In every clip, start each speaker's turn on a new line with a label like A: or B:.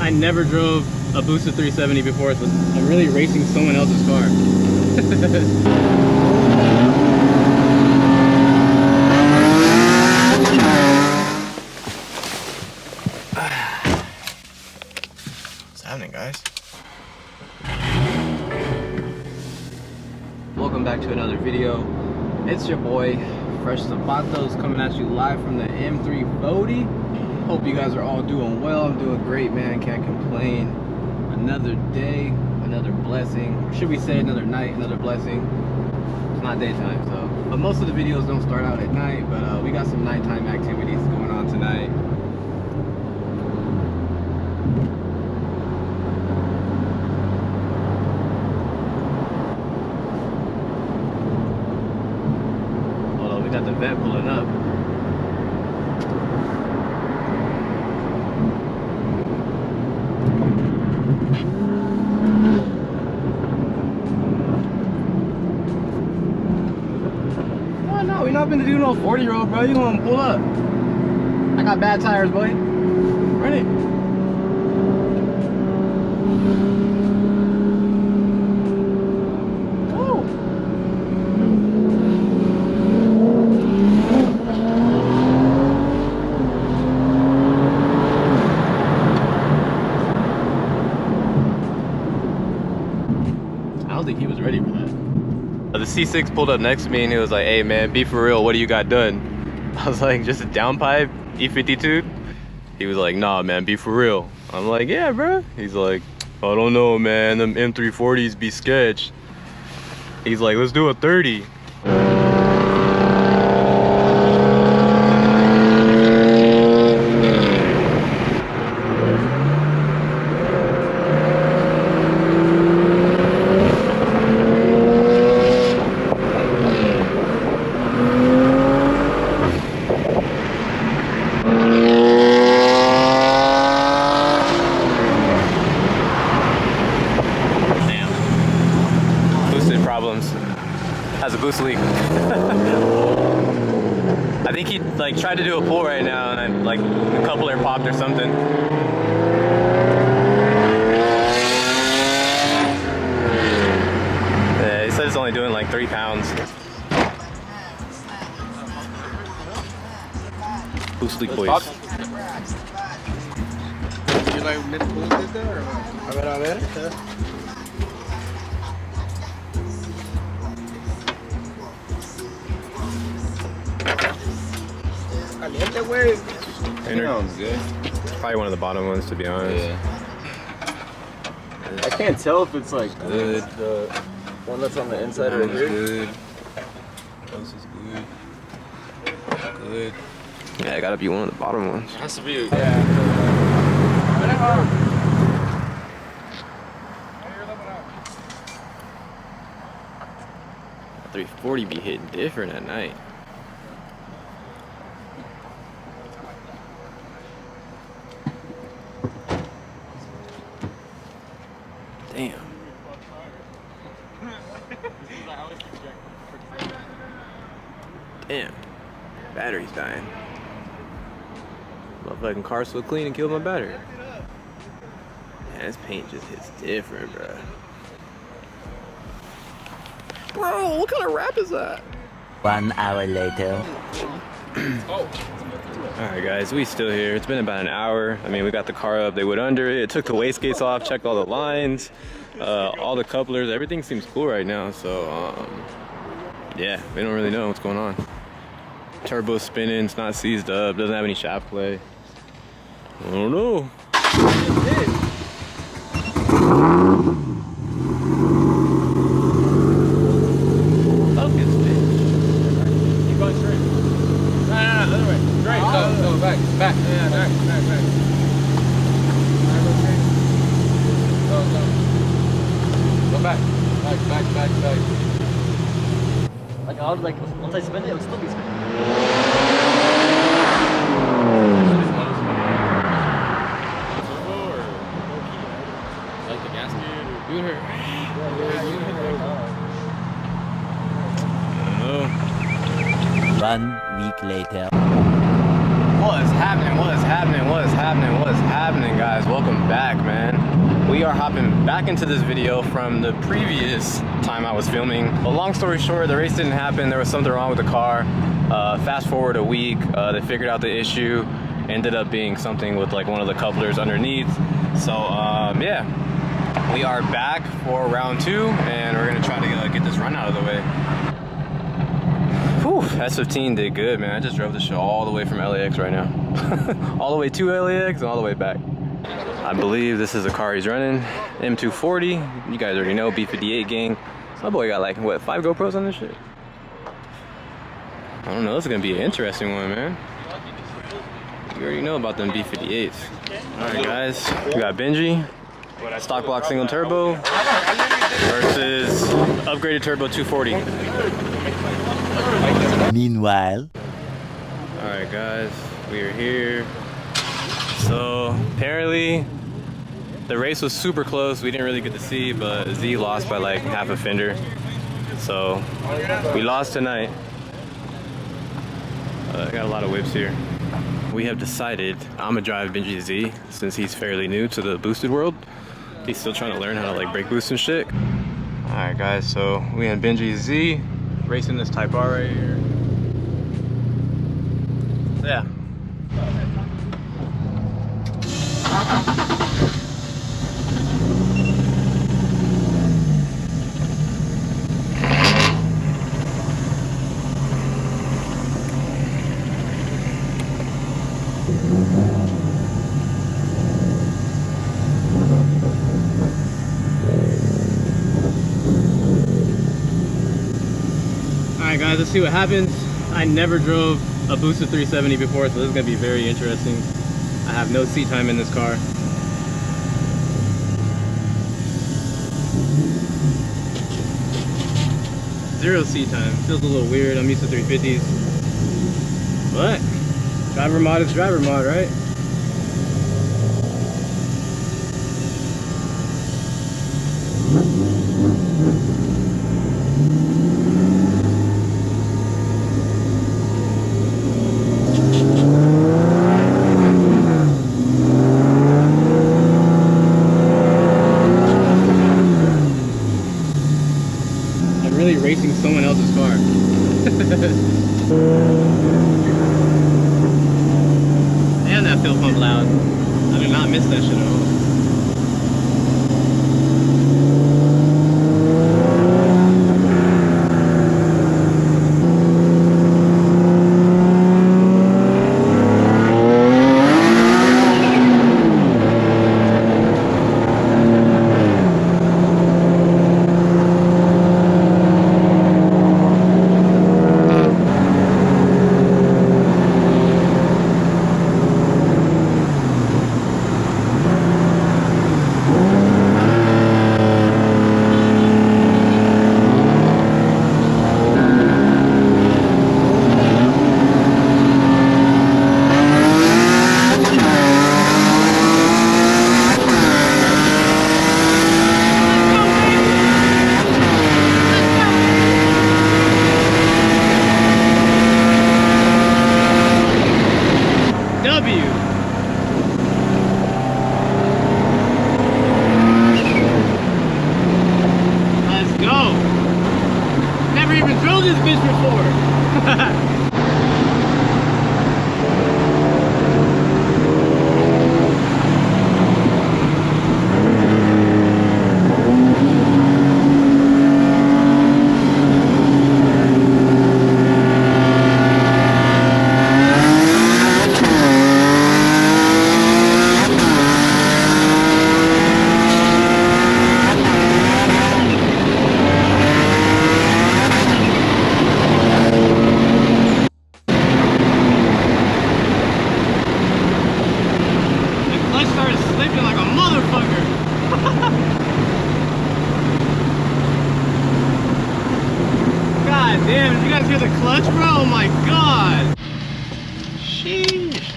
A: I never drove a boosted 370 before, so I'm really racing someone else's car.
B: What's happening, guys?
A: Welcome back to another video. It's your boy Fresh Zapatos coming at you live from the M340. Hope you guys are all doing well. I'm doing great, man. Can't complain. Another day, another blessing. Or should we say another night, another blessing? It's not daytime, so. But most of the videos don't start out at night, but we got some nighttime activities going on tonight. We got the vet pulling up. Oh no, we not finna do no 40-year-old, bro. You gonna pull up? I got bad tires, boy. Run it. I don't think he was ready for that. The C6 pulled up next to me and he was like, "Hey man, be for real, what do you got done?" I was like, "Just a downpipe, E52?" He was like, "Nah man, be for real." I'm like, "Yeah bro." He's like, "I don't know man, them M340s be sketch." He's like, "Let's do a 30. Problems. Has a boost leak. I think he like tried to do a pull right now and like the coupler popped or something. Yeah, he said it's only doing like 3 pounds. Boost leak boys.
C: You like mid pull did that or what? A ver.
B: Sounds good.
A: Probably one of the bottom ones, to be honest.
B: Yeah.
C: I can't tell if it's like
B: Good.
C: the one that's on the inside right here.
B: Good. This is good. Good.
A: Yeah, it gotta be one of the bottom ones.
B: It has to be.
C: Yeah.
A: 340 be hitting different at night. Damn. Damn. Battery's dying. Motherfucking car's so clean and killed my battery. Man, this paint just hits different, bro. Bro, what kind of rap is that?
D: 1 hour later.
A: Alright guys, we still here. It's been about an hour. I mean, we got the car up, they went under it, took the wastegates off, checked all the lines, all the couplers, everything seems cool right now, so yeah, we don't really know what's going on. Turbo's spinning, it's not seized up, doesn't have any shaft play. I don't know.
C: Back. Yeah, back. Go back. Back.
D: Like, once I spin it, it'll still be spinning.
A: Like the gasket or you hurt? I don't know.
D: 1 week later.
A: What is happening, guys? Welcome back, man. We are hopping back into this video from the previous time I was filming. But long story short, the race didn't happen. There was something wrong with the car. Fast forward a week, they figured out the issue. Ended up being something with like one of the couplers underneath. So yeah, we are back for round 2, and we're gonna try to get this run out of the way. Whew, S15 did good, man. I just drove the show all the way from LAX right now. All the way to LAX and all the way back. I believe this is the car he's running. M240. You guys already know, B58 gang. My boy got like, what, 5 GoPros on this shit? I don't know, this is gonna be an interesting one, man. You already know about them B58s. Alright guys, we got Benji. Stock block single turbo versus upgraded turbo 240.
D: Meanwhile.
A: Alright guys, we are here. So apparently the race was super close. We didn't really get to see, but Z lost by like half a fender. So we lost tonight. I got a lot of whips here. We have decided I'm gonna drive Benji Z since he's fairly new to the boosted world. He's still trying to learn how to like brake boost and shit. Alright guys, so we and Benji Z racing this Type R right here. So yeah. Alright guys, let's see what happens. I never drove a boosted 370 before, so this is going to be very interesting. I have no seat time in this car. Zero seat time. Feels a little weird. I'm used to 350s. But driver mod is driver mod, right? Racing someone else's car. Damn, that fuel pump loud. I do not miss that shit at all.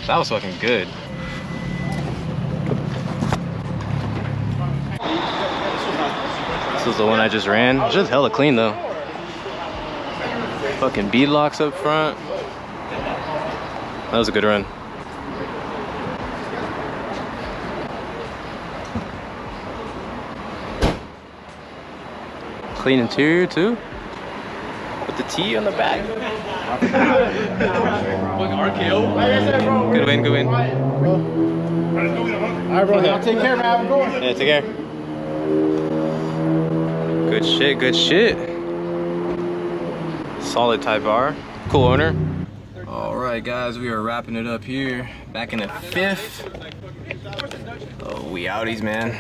A: That was fucking good. This is the one I just ran. Just hella clean though. Fucking bead locks up front. That was a good run. Clean interior too. With the T on the back. RKO. Good win, good win.
C: Alright, bro. Y'all take care, man. Have a good one.
A: Yeah, take care. Good shit, good shit. Solid Type R. Cool owner. Alright guys, we are wrapping it up here. Back in the 5th. Oh, we outies, man.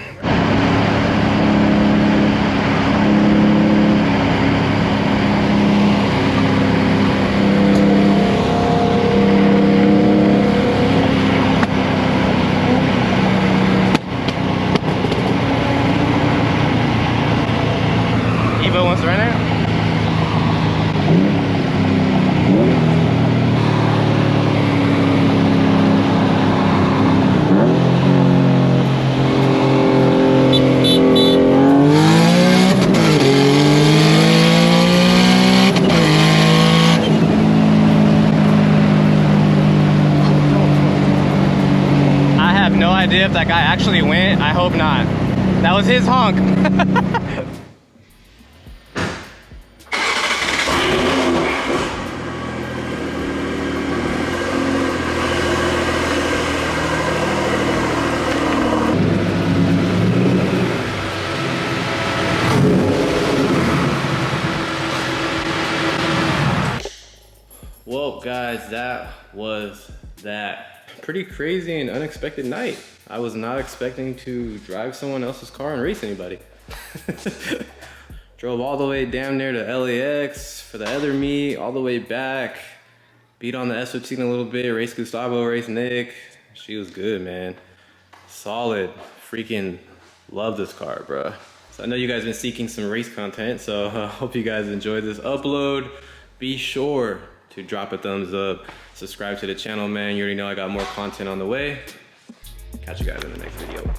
A: Evo wants to run it? I have no idea if that guy actually went. I hope not. That was his honk. Well, guys, that was that. Pretty crazy and unexpected night. I was not expecting to drive someone else's car and race anybody. Drove all the way damn near to LAX for the other meet, all the way back. Beat on the S15 a little bit, race Gustavo, race Nick. She was good, man. Solid. Freaking love this car, bro. So I know you guys been seeking some race content, so I hope you guys enjoyed this upload. Be sure to drop a thumbs up, subscribe to the channel, man. You already know I got more content on the way. Catch you guys in the next video.